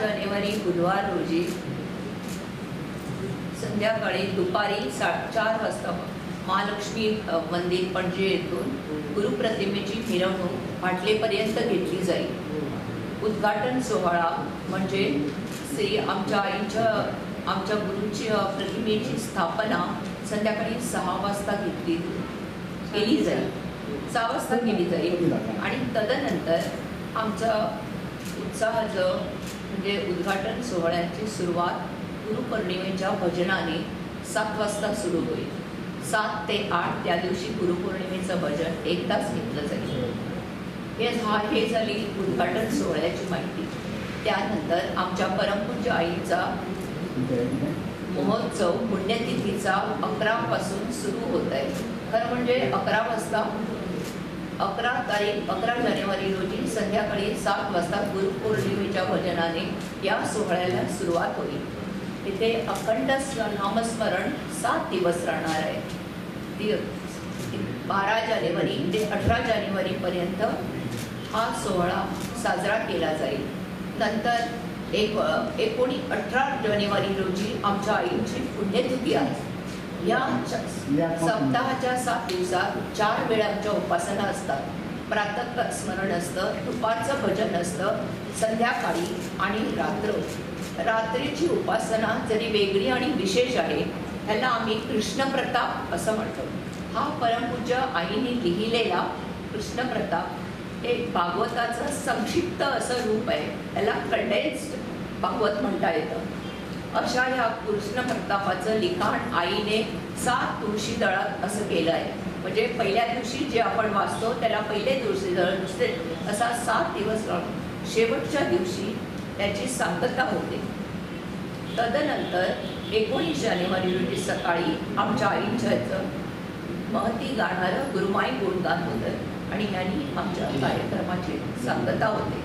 जानेवारी बुधवार रोजी संध्याकाळी दुपारी 4 वाजता महालक्ष्मी मंदिर पणजी येथून गुरुप्रतिमेची मिरवणूक पाटलेपर्यंत घेतली जाईल। उद्घाटन सोहळा म्हणजे श्री आमच्या गुरूची प्रतिमेची स्थापना संध्याकाळी 6 वाजता केली जाईल 6 वाजता केली जाईल आणि तदनंतर आमचा उत्साहाचं म्हणजे उद्घाटन सोहळ्याची सुरुवात गुरुपौर्णिमेच्या भजनाने 7 वाजता सुरू होईल। 7 ते 8 त्या दिवशी गुरुपौर्णिमेचं भजन 1 तास घेतलं जाईल। हे झाली उद्घाटन सोहळ्याची माहिती। त्यानंतर आमच्या परमपूज्य आईचा महोत्सव पुण्यतिथीचा 11 पासून सुरू होत आहे। खरं म्हणजे 11 वाजता 11 जानेवारी रोजी संध्याकाळी 7 वाजता गुरुपौर्णिमेच्या भजनाने या सोहळ्याला सुरुवात होईल। तिथे अखंड नामस्मरण 7 दिवस राहणार आहे। 12 जानेवारी ते 18 जानेवारीपर्यंत हा सोहळा साजरा केला जाईल। नंतर 18 जानेवारी रोजी आमच्या आईची पुण्यतिथी आहे। या सप्ताहाच्या 7 दिवसात 4 वेळा आमच्या उपासना असतात। प्रातः स्मरण असतं, दुपारचं भजन असतं, संध्याकाळी आणि रात्रीची उपासना जरी वेगळी आणि विशेष आहे। ह्याला आम्ही कृष्ण प्रताप असं म्हणतो। हा परमपूज्य आईने लिहिलेला कृष्ण प्रताप हे भागवताचं संक्षिप्त असं रूप आहे। याला कंडेन्स्ड भागवत म्हणता येतं। अशा ह्या कृष्ण प्रतापाचं लिखाण आईने 7 तुळशी दळात असं केलं आहे। म्हणजे पहिल्या दिवशी जे आपण वाचतो त्याला पहिले तुळशी दळ, दुसरे असा 7 दिवस राहून शेवटच्या दिवशी त्याची सांगता होते। तदनंतर 19 जानेवारी रोजी सकाळी आमच्या आईच्या महती गाणारं गुरुमाई गुणगान होतं आणि यांनी आमच्या कार्यक्रमाची सांगता होते।